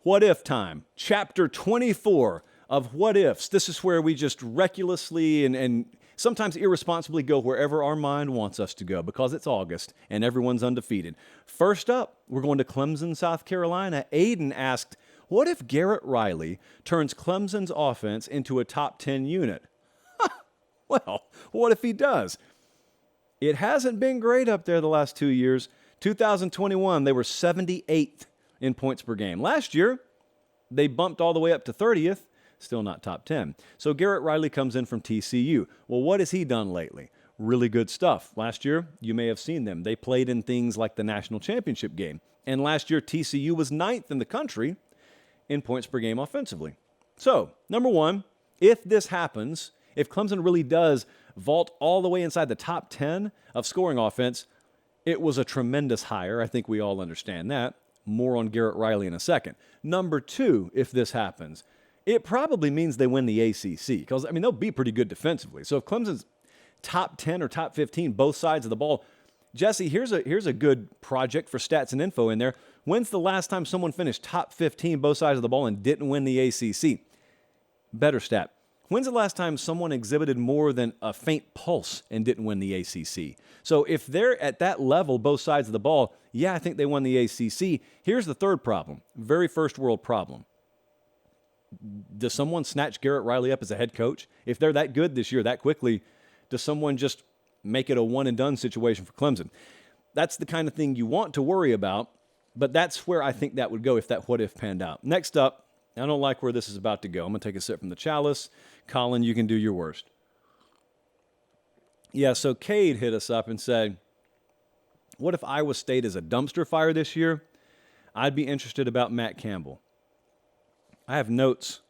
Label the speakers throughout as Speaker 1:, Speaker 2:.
Speaker 1: What If Time, Chapter 24 of What Ifs. This is where we just recklessly and sometimes irresponsibly go wherever our mind wants us to go because it's August and everyone's undefeated. First up, we're going to Clemson, South Carolina. Aiden asked, what if Garrett Riley turns Clemson's offense into a top 10 unit? Well, what if he does? It hasn't been great up there the last 2 years. 2021, they were 78th in points per game. Last year, they bumped all the way up to 30th, still not top 10. So Garrett Riley comes in from TCU. Well, what has he done lately? Really good stuff. Last year, you may have seen them. They played in things like the national championship game. And last year, TCU was 9th in the country in points per game offensively. So, number one, if this happens, if Clemson really does vault all the way inside the top 10 of scoring offense, it was a tremendous hire. I think we all understand that. More on Garrett Riley in a second. Number two, if this happens, it probably means they win the ACC because, they'll be pretty good defensively. So if Clemson's top 10 or top 15, both sides of the ball, Jesse, here's a good project for stats and info in there. When's the last time someone finished top 15, both sides of the ball, and didn't win the ACC? Better stat. When's the last time someone exhibited more than a faint pulse and didn't win the ACC? So if they're at that level, both sides of the ball, yeah, I think they won the ACC. Here's the third problem, very first world problem. Does someone snatch Garrett Riley up as a head coach? If they're that good this year, that quickly, does someone just make it a one-and-done situation for Clemson? That's the kind of thing you want to worry about, but that's where I think that would go if that what-if panned out. Next up, I don't like where this is about to go. I'm going to take a sip from the chalice. Colin, you can do your worst. Yeah, so Cade hit us up and said, what if Iowa State is a dumpster fire this year? I'd be interested about Matt Campbell. I have notes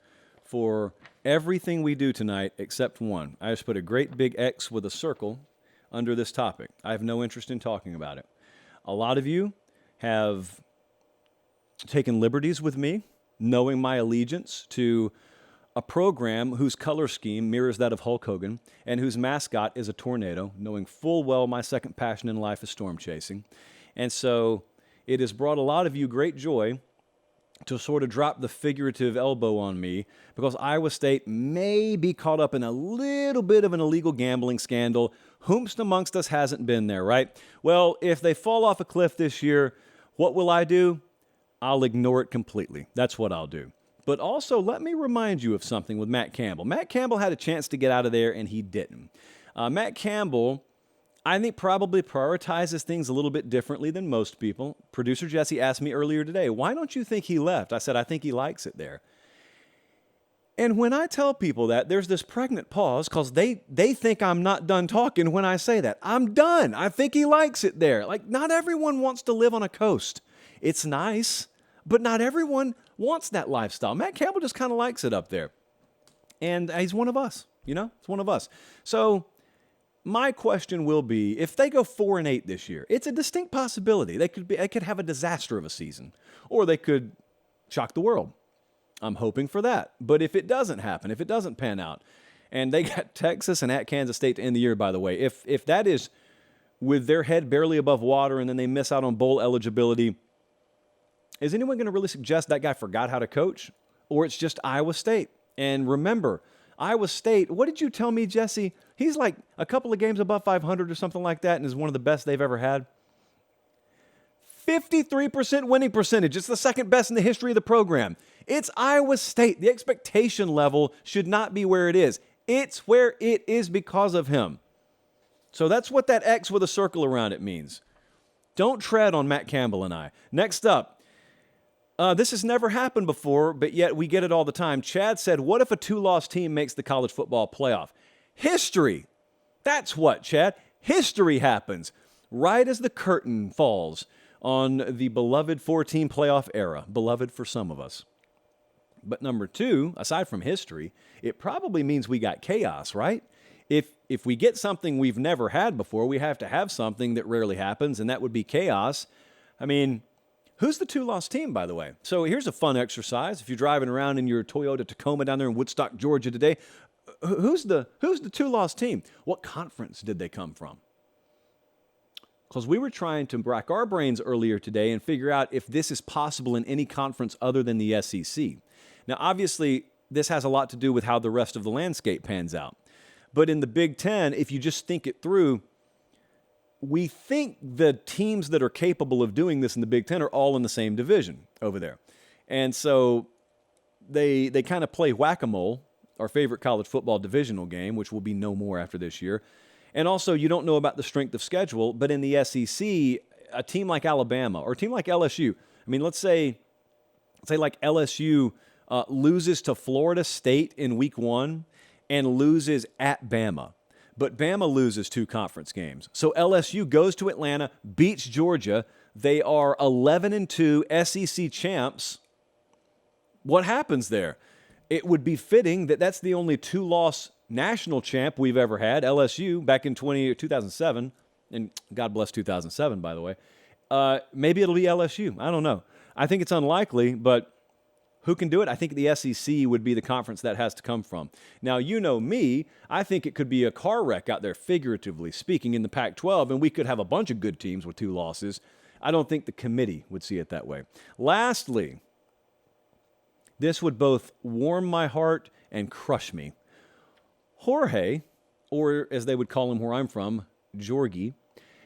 Speaker 1: for everything we do tonight except one. I just put a great big X with a circle under this topic. I have no interest in talking about it. A lot of you have taken liberties with me, knowing my allegiance to a program whose color scheme mirrors that of Hulk Hogan and whose mascot is a tornado, knowing full well my second passion in life is storm chasing. And so it has brought a lot of you great joy to sort of drop the figurative elbow on me because Iowa State may be caught up in a little bit of an illegal gambling scandal. Whomst amongst us hasn't been there, right? Well, if they fall off a cliff this year, what will I do? I'll ignore it completely. That's what I'll do. But also, let me remind you of something with Matt Campbell. Matt Campbell had a chance to get out of there, and he didn't. Matt Campbell, I think, probably prioritizes things a little bit differently than most people. Producer Jesse asked me earlier today, why don't you think he left? I said, I think he likes it there. And when I tell people that, there's this pregnant pause because they think I'm not done talking when I say that. I'm done. I think he likes it there. Like, not everyone wants to live on a coast. It's nice, but not everyone wants that lifestyle. Matt Campbell just kind of likes it up there. And he's one of us, He's one of us. So my question will be, if they go 4-8 this year, it's a distinct possibility. They could have a disaster of a season, or they could shock the world. I'm hoping for that. But if it doesn't happen, if it doesn't pan out, and they got Texas and at Kansas State to end the year, by the way, if that is with their head barely above water and then they miss out on bowl eligibility, is anyone going to really suggest that guy forgot how to coach? Or it's just Iowa State? And remember, Iowa State, what did you tell me, Jesse? He's like a couple of games above 500 or something like that and is one of the best they've ever had. 53% winning percentage. It's the second best in the history of the program. It's Iowa State. The expectation level should not be where it is. It's where it is because of him. So that's what that X with a circle around it means. Don't tread on Matt Campbell and I. Next up, this has never happened before, but yet we get it all the time. Chad said, what if a 2-loss team makes the college football playoff? History. That's what, Chad. History happens right as the curtain falls on the beloved 4-team playoff era. Beloved for some of us. But number two, aside from history, it probably means we got chaos, right? If we get something we've never had before, we have to have something that rarely happens, and that would be chaos. Who's the 2-loss team, by the way? So here's a fun exercise. If you're driving around in your Toyota Tacoma down there in Woodstock, Georgia today, who's the 2-loss team? What conference did they come from? because we were trying to rack our brains earlier today and figure out if this is possible in any conference other than the SEC. Now, obviously, this has a lot to do with how the rest of the landscape pans out. But in the Big Ten, if you just think it through, we think the teams that are capable of doing this in the Big Ten are all in the same division over there. And so they kind of play whack-a-mole, our favorite college football divisional game, which will be no more after this year. And also, you don't know about the strength of schedule, but in the SEC, a team like Alabama or a team like LSU, I mean, let's say like LSU loses to Florida State in week 1 and loses at Bama. But Bama loses 2 conference games. So LSU goes to Atlanta, beats Georgia. They are 11-2 SEC champs. What happens there? It would be fitting that that's the only 2-loss national champ we've ever had, LSU, back in 2007. And God bless 2007, by the way. Maybe it'll be LSU. I don't know. I think it's unlikely, but who can do it? I think the SEC would be the conference that has to come from. Now, you know me. I think it could be a car wreck out there, figuratively speaking, in the Pac-12, and we could have a bunch of good teams with 2 losses. I don't think the committee would see it that way. Lastly, this would both warm my heart and crush me. Jorge, or as they would call him where I'm from, Jorgie,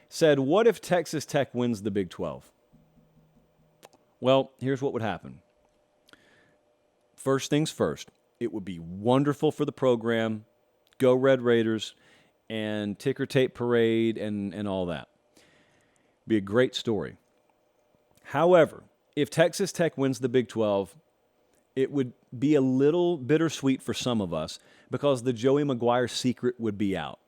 Speaker 1: said, what if Texas Tech wins the Big 12? Well, here's what would happen. First things first, it would be wonderful for the program, go Red Raiders, and ticker tape parade and all that. Be a great story. However, if Texas Tech wins the Big 12, it would be a little bittersweet for some of us because the Joey McGuire secret would be out.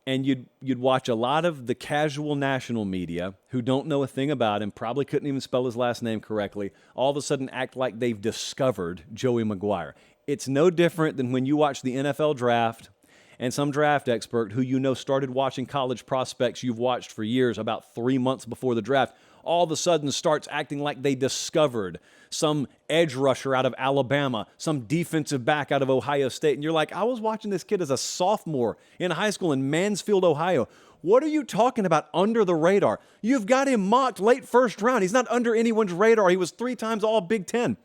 Speaker 1: And you'd watch a lot of the casual national media who don't know a thing about him, probably couldn't even spell his last name correctly, all of a sudden act like they've discovered Joey McGuire. It's no different than when you watch the NFL draft and some draft expert who you know started watching college prospects you've watched for years about 3 months before the draft, all of a sudden starts acting like they discovered some edge rusher out of Alabama, some defensive back out of Ohio State. And you're like, I was watching this kid as a sophomore in high school in Mansfield, Ohio. What are you talking about under the radar? You've got him mocked late first round. He's not under anyone's radar. He was 3 times all Big Ten.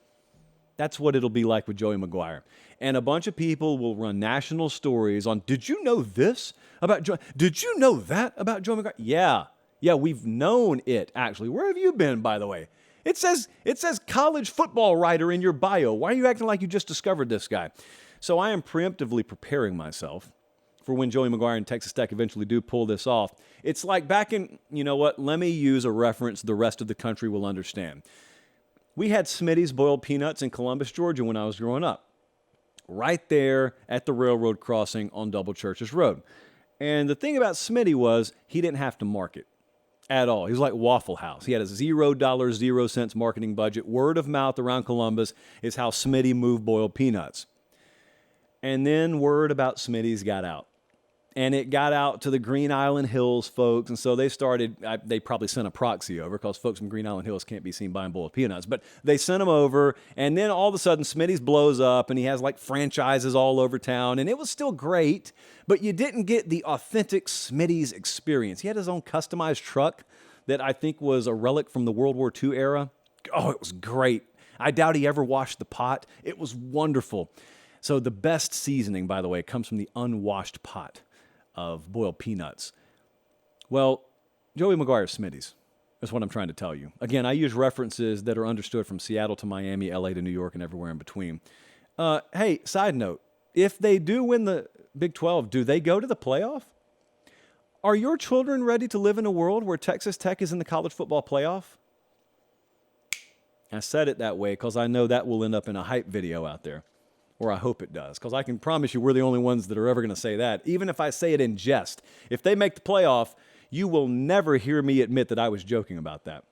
Speaker 1: That's what it'll be like with Joey McGuire. And a bunch of people will run national stories on, did you know this about Joey? Did you know that about Joey McGuire? Yeah, we've known it, actually. Where have you been, by the way? It says college football writer in your bio. Why are you acting like you just discovered this guy? So I am preemptively preparing myself for when Joey McGuire and Texas Tech eventually do pull this off. It's like back in, you know what, let me use a reference the rest of the country will understand. We had Smitty's Boiled Peanuts in Columbus, Georgia when I was growing up, right there at the railroad crossing on Double Churches Road. And the thing about Smitty was he didn't have to market at all. He was like Waffle House. He had a $0, 0 cents marketing budget. Word of mouth around Columbus is how Smitty moved boiled peanuts. And then word about Smitty's got out. And it got out to the Green Island Hills folks. And so they probably sent a proxy over because folks from Green Island Hills can't be seen buying boiled peanuts. But they sent them over. And then all of a sudden, Smitty's blows up and he has like franchises all over town. And it was still great, but you didn't get the authentic Smitty's experience. He had his own customized truck that I think was a relic from the World War II era. Oh, it was great. I doubt he ever washed the pot. It was wonderful. So the best seasoning, by the way, comes from the unwashed pot of boiled peanuts. Well, Joey McGuire Smitty's. That's what I'm trying to tell you. Again, I use references that are understood from Seattle to Miami, LA to New York, and everywhere in between. Hey, side note, if they do win the Big 12, do they go to the playoff? Are your children ready to live in a world where Texas Tech is in the college football playoff? I said it that way because I know that will end up in a hype video out there. Or I hope it does, because I can promise you we're the only ones that are ever going to say that, even if I say it in jest. If they make the playoff, you will never hear me admit that I was joking about that.